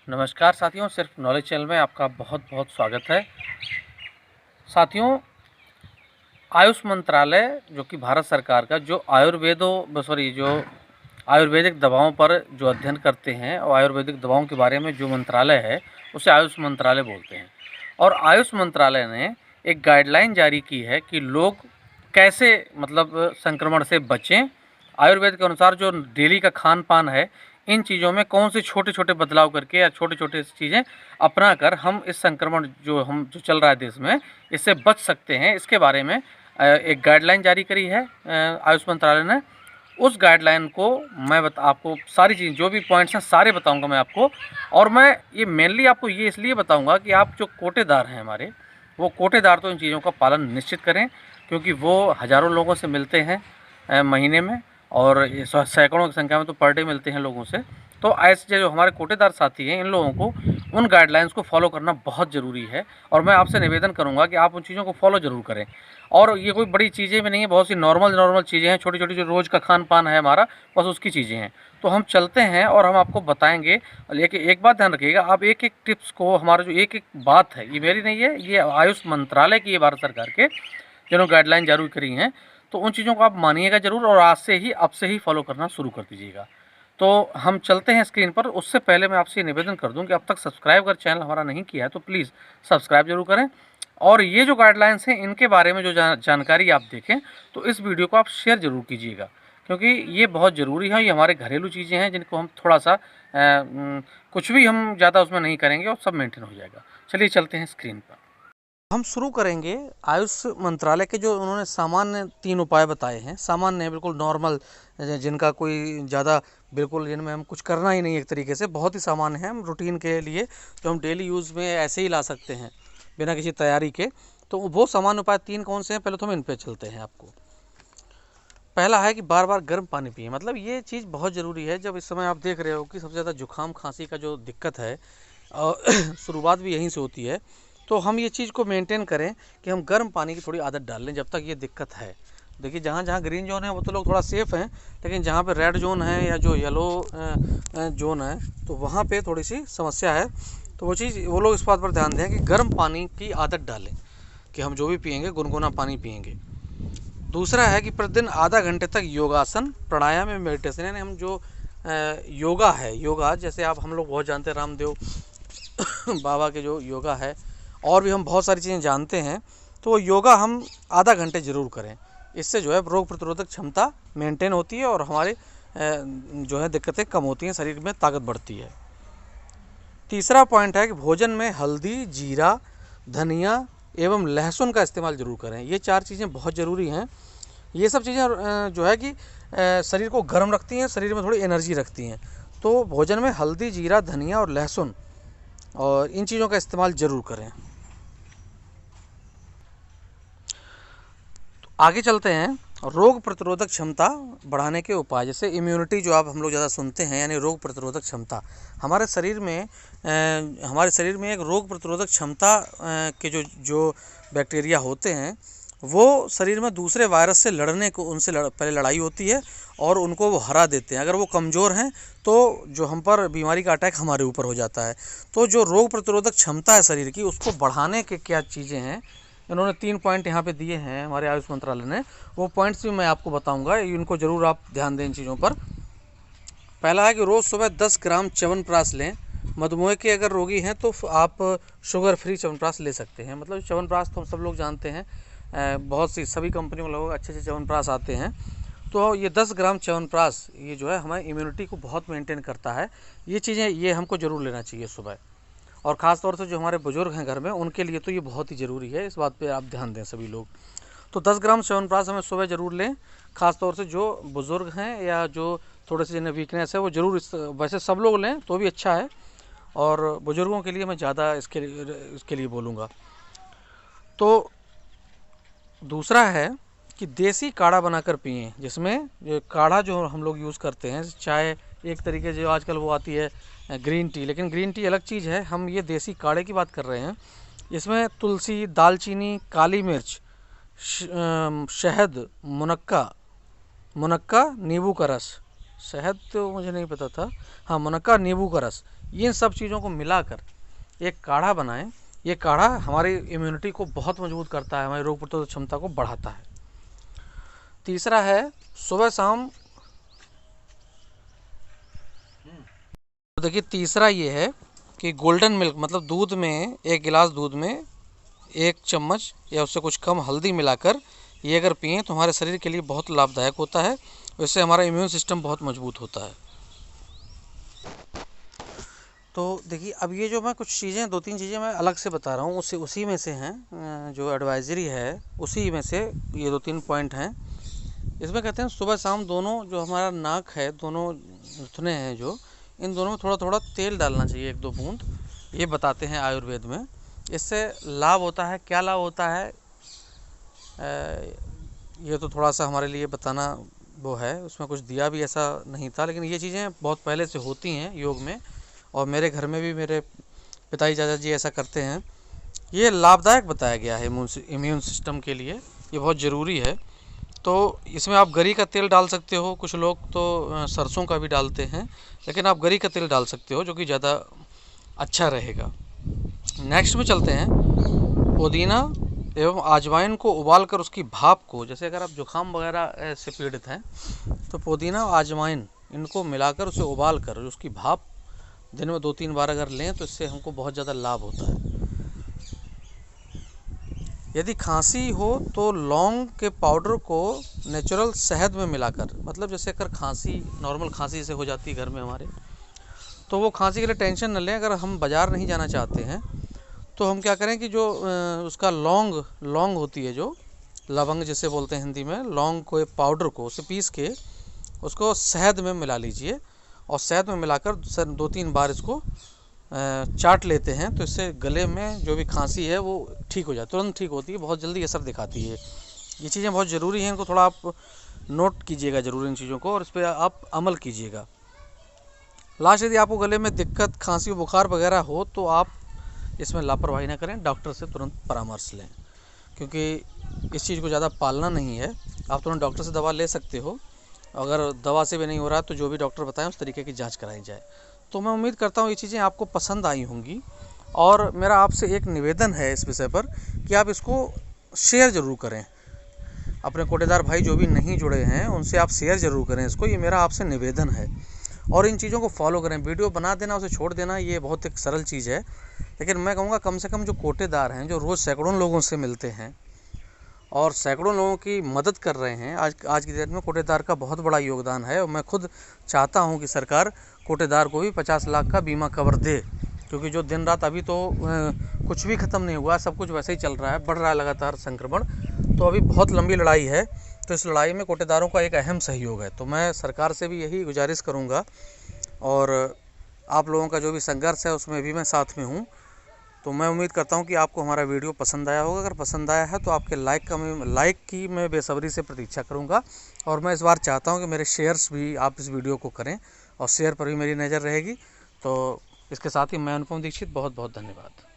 नमस्कार साथियों, सिर्फ नॉलेज चैनल में आपका बहुत बहुत स्वागत है। साथियों, आयुष मंत्रालय जो कि भारत सरकार का जो आयुर्वेदिक दवाओं पर जो अध्ययन करते हैं और आयुर्वेदिक दवाओं के बारे में जो मंत्रालय है उसे आयुष मंत्रालय बोलते हैं। और आयुष मंत्रालय ने एक गाइडलाइन जारी की है कि लोग कैसे संक्रमण से बचें। आयुर्वेद के अनुसार जो डेली का खान पान है, इन चीज़ों में कौन से छोटे छोटे बदलाव करके या छोटे छोटे चीज़ें अपना कर हम इस संक्रमण जो चल रहा है देश में, इससे बच सकते हैं, इसके बारे में एक गाइडलाइन जारी करी है आयुष मंत्रालय ने। उस गाइडलाइन को मैं आपको सारी चीज़ जो भी पॉइंट्स हैं सारे बताऊंगा मैं आपको। और मैं ये मेनली आपको ये इसलिए बताऊंगा कि आप जो कोटेदार हैं हमारे, वो कोटेदार तो इन चीज़ों का पालन निश्चित करें, क्योंकि वो हज़ारों लोगों से मिलते हैं महीने में, और ये सैकड़ों की संख्या में तो पर डे मिलते हैं लोगों से। तो ऐसे जो हमारे कोटेदार साथी हैं, इन लोगों को उन गाइडलाइंस को फॉलो करना बहुत ज़रूरी है। और मैं आपसे निवेदन करूंगा कि आप उन चीज़ों को फॉलो ज़रूर करें। और ये कोई बड़ी चीज़ें भी नहीं है, बहुत सी नॉर्मल चीज़ें हैं, छोटी छोटी जो रोज़ का खान पान है हमारा, बस उसकी चीज़ें हैं। तो हम चलते हैं और हम आपको बताएंगे। लेकिन एक बात ध्यान रखिएगा, आप एक एक टिप्स को, हमारा जो एक एक बात है, ये मेरी नहीं है, ये आयुष मंत्रालय की है, भारत सरकार के जिन्होंने गाइडलाइन जारी करी हैं। तो उन चीज़ों को आप मानिएगा ज़रूर, और आज से ही अब से ही फॉलो करना शुरू कर दीजिएगा। तो हम चलते हैं स्क्रीन पर। उससे पहले मैं आपसे निवेदन कर दूं कि अब तक सब्सक्राइब अगर चैनल हमारा नहीं किया है तो प्लीज़ सब्सक्राइब जरूर करें। और ये जो गाइडलाइंस हैं, इनके बारे में जो जानकारी आप देखें, तो इस वीडियो को आप शेयर ज़रूर कीजिएगा, क्योंकि ये बहुत ज़रूरी है। ये हमारे घरेलू चीज़ें हैं जिनको हम थोड़ा सा कुछ भी हम ज़्यादा उसमें नहीं करेंगे और सब मेंटेन हो जाएगा। चलिए चलते हैं स्क्रीन पर। हम शुरू करेंगे आयुष मंत्रालय के जो उन्होंने सामान्य 3 उपाय बताए हैं। सामान्य बिल्कुल नॉर्मल, जिनका कोई ज़्यादा बिल्कुल जिनमें हम कुछ करना ही नहीं, एक तरीके से बहुत ही सामान्य है, हम रूटीन के लिए जो हम डेली यूज़ में ऐसे ही ला सकते हैं बिना किसी तैयारी के। तो वो सामान्य उपाय 3 कौन से हैं, पहले तो हम इन पे चलते हैं। आपको पहला है कि बार बार गर्म पानी पिए। मतलब ये चीज़ बहुत ज़रूरी है। जब इस समय आप देख रहे हो कि सबसे ज़्यादा जुकाम खांसी का जो दिक्कत है, और शुरुआत भी यहीं से होती है, तो हम ये चीज़ को मेंटेन करें कि हम गर्म पानी की थोड़ी आदत डाल लें जब तक ये दिक्कत है। देखिए, जहाँ जहाँ ग्रीन जोन है वो तो लोग थोड़ा सेफ़ हैं, लेकिन जहाँ पे रेड जोन है या जो येलो जोन है, तो वहाँ पे थोड़ी सी समस्या है। तो वो लोग इस बात पर ध्यान दें कि गर्म पानी की आदत डालें, कि हम जो भी पिएंगे गुनगुना पानी पिएंगे। दूसरा है कि प्रतिदिन आधा घंटे तक योगासन, प्राणायाम में मेडिटेशन, यानी हम जो योगा है, योगा जैसे आप हम लोग बहुत जानते हैं, रामदेव बाबा के जो योगा है, और भी हम बहुत सारी चीज़ें जानते हैं, तो योगा हम आधा घंटे ज़रूर करें। इससे जो है रोग प्रतिरोधक क्षमता मेंटेन होती है और हमारे जो है दिक्कतें कम होती हैं, शरीर में ताकत बढ़ती है। तीसरा पॉइंट है कि भोजन में हल्दी, जीरा, धनिया एवं लहसुन का इस्तेमाल ज़रूर करें। ये 4 चीज़ें बहुत ज़रूरी हैं। ये सब चीज़ें जो है कि शरीर को गर्म रखती हैं, शरीर में थोड़ी एनर्जी रखती हैं। तो भोजन में हल्दी, जीरा, धनिया और लहसुन, और इन चीज़ों का इस्तेमाल ज़रूर करें। आगे चलते हैं। रोग प्रतिरोधक क्षमता बढ़ाने के उपाय, जैसे इम्यूनिटी जो आप हम लोग ज़्यादा सुनते हैं, यानी रोग प्रतिरोधक क्षमता। हमारे शरीर में एक रोग प्रतिरोधक क्षमता के जो बैक्टीरिया होते हैं, वो शरीर में दूसरे वायरस से लड़ने को, उनसे पहले लड़ाई होती है और उनको वो हरा देते हैं। अगर वो कमज़ोर हैं तो जो हम पर बीमारी का अटैक हमारे ऊपर हो जाता है। तो जो रोग प्रतिरोधक क्षमता है शरीर की, उसको बढ़ाने के क्या चीज़ें हैं, इन्होंने 3 पॉइंट यहाँ पे दिए हैं हमारे आयुष मंत्रालय ने। वो पॉइंट्स भी मैं आपको बताऊंगा, इनको ज़रूर आप ध्यान दें इन चीज़ों पर। पहला है कि रोज़ सुबह 10 ग्राम च्यवनप्राश लें। मधुमेह के अगर रोगी हैं तो आप शुगर फ्री च्यवनप्राश ले सकते हैं। मतलब च्यवनप्राश तो हम सब लोग जानते हैं, बहुत सी सभी कंपनियों में लोग अच्छे च्यवनप्राश आते हैं। तो ये 10 ग्राम च्यवनप्राश, ये जो है हमारी इम्यूनिटी को बहुत मेंटेन करता है। ये चीज़ें ये हमको ज़रूर लेना चाहिए सुबह। और ख़ास तौर से जो हमारे बुजुर्ग हैं घर में, उनके लिए तो ये बहुत ही ज़रूरी है। इस बात पे आप ध्यान दें सभी लोग। तो 10 ग्राम च्यवनप्राश हमें सुबह ज़रूर लें। ख़ास तौर से जो बुज़ुर्ग हैं या जो थोड़े से जिन्हें वीकनेस है, वो ज़रूर वैसे सब लोग लें तो भी अच्छा है, और बुज़ुर्गों के लिए मैं ज़्यादा इसके लिए बोलूँगा। तो दूसरा है कि देसी काढ़ा बनाकर पिएं, जिसमें जो काढ़ा जो हम लोग यूज़ करते हैं, चाय एक तरीके जो आजकल वो आती है ग्रीन टी, लेकिन ग्रीन टी अलग चीज़ है, हम ये देसी काढ़े की बात कर रहे हैं। इसमें तुलसी, दालचीनी, काली मिर्च, शहद, मुनक्का, नींबू का रस। शहद तो मुझे नहीं पता था, हाँ, मुनक्का, नींबू का रस, इन सब चीज़ों को मिलाकर एक काढ़ा बनाएं। ये काढ़ा हमारी इम्यूनिटी को बहुत मजबूत करता है, हमारी रोग प्रतिरोधक क्षमता को बढ़ाता है। तीसरा है सुबह शाम, देखिए तीसरा ये है कि गोल्डन मिल्क, मतलब दूध में, एक गिलास दूध में 1 चम्मच या उससे कुछ कम हल्दी मिलाकर ये अगर पिएं तो हमारे शरीर के लिए बहुत लाभदायक होता है। इससे हमारा इम्यून सिस्टम बहुत मजबूत होता है। तो देखिए अब ये जो मैं कुछ चीज़ें, 2-3 चीज़ें मैं अलग से बता रहा हूँ, उसी में से हैं, जो एडवाइजरी है उसी में से ये 2-3 पॉइंट हैं। इसमें कहते हैं सुबह शाम दोनों, जो हमारा नाक है, दोनों नथुने हैं जो, इन दोनों में थोड़ा थोड़ा तेल डालना चाहिए, 1-2 बूंद, ये बताते हैं आयुर्वेद में। इससे लाभ होता है। क्या लाभ होता है ये तो थोड़ा सा हमारे लिए बताना वो है, उसमें कुछ दिया भी ऐसा नहीं था, लेकिन ये चीज़ें बहुत पहले से होती हैं योग में, और मेरे घर में भी मेरे पिताजी चाचा जी ऐसा करते हैं। ये लाभदायक बताया गया है इम्यून सिस्टम के लिए, ये बहुत ज़रूरी है। तो इसमें आप गरी का तेल डाल सकते हो, कुछ लोग तो सरसों का भी डालते हैं, लेकिन आप गरी का तेल डाल सकते हो जो कि ज़्यादा अच्छा रहेगा। नेक्स्ट में चलते हैं। पुदीना एवं अजवाइन को उबालकर उसकी भाप को, जैसे अगर आप जुकाम वगैरह से पीड़ित हैं तो पुदीना और अजवाइन इनको मिलाकर उसे उबाल कर उसकी भाप दिन में 2-3 बार अगर लें तो इससे हमको बहुत ज़्यादा लाभ होता है। यदि खांसी हो तो लौंग के पाउडर को नेचुरल शहद में मिलाकर, मतलब जैसे अगर खांसी, नॉर्मल खांसी से हो जाती है घर में हमारे, तो वो खांसी के लिए टेंशन न लें। अगर हम बाज़ार नहीं जाना चाहते हैं तो हम क्या करें कि जो उसका लौंग होती है, जो लवंग जिसे बोलते हैं हिंदी में, लौंग को पाउडर को उसे पीस के उसको शहद में मिला लीजिए, और शहद में मिलाकर 2-3 बार इसको चाट लेते हैं तो इससे गले में जो भी खांसी है वो ठीक हो जाती है, तुरंत ठीक होती है, बहुत जल्दी असर दिखाती है। ये चीज़ें बहुत ज़रूरी हैं, इनको थोड़ा आप नोट कीजिएगा ज़रूर इन चीज़ों को, और इस पर आप अमल कीजिएगा। लास्ट, यदि आपको गले में दिक्कत, खांसी, बुखार वगैरह हो तो आप इसमें लापरवाही ना करें, डॉक्टर से तुरंत परामर्श लें, क्योंकि इस चीज़ को ज़्यादा पालना नहीं है। आप तुरंत डॉक्टर से दवा ले सकते हो, अगर दवा से भी नहीं हो रहा तो जो भी डॉक्टर बताएं उस तरीके की जांच कराई जाए। तो मैं उम्मीद करता हूँ ये चीज़ें आपको पसंद आई होंगी, और मेरा आपसे एक निवेदन है इस विषय पर कि आप इसको शेयर ज़रूर करें। अपने कोटेदार भाई जो भी नहीं जुड़े हैं उनसे आप शेयर ज़रूर करें इसको, ये मेरा आपसे निवेदन है। और इन चीज़ों को फॉलो करें। वीडियो बना देना, उसे छोड़ देना, ये बहुत एक सरल चीज़ है, लेकिन मैं कहूँगा कम से कम जो कोटेदार हैं, जो रोज़ सैकड़ों लोगों से मिलते हैं और सैकड़ों लोगों की मदद कर रहे हैं, आज की डेट में कोटेदार का बहुत बड़ा योगदान है। और मैं खुद चाहता हूं कि सरकार कोटेदार को भी 50 लाख का बीमा कवर दे, क्योंकि जो दिन रात, अभी तो कुछ भी ख़त्म नहीं हुआ, सब कुछ वैसे ही चल रहा है, बढ़ रहा है लगातार संक्रमण, तो अभी बहुत लंबी लड़ाई है। तो इस लड़ाई में कोटेदारों का एक अहम सहयोग है। तो मैं सरकार से भी यही गुजारिश करूँगा, और आप लोगों का जो भी संघर्ष है उसमें भी मैं साथ में हूँ। तो मैं उम्मीद करता हूं कि आपको हमारा वीडियो पसंद आया होगा। अगर पसंद आया है तो आपके लाइक की मैं बेसब्री से प्रतीक्षा करूंगा, और मैं इस बार चाहता हूं कि मेरे शेयर्स भी आप इस वीडियो को करें, और शेयर पर भी मेरी नज़र रहेगी। तो इसके साथ ही मैं अनुपम दीक्षित, बहुत बहुत धन्यवाद।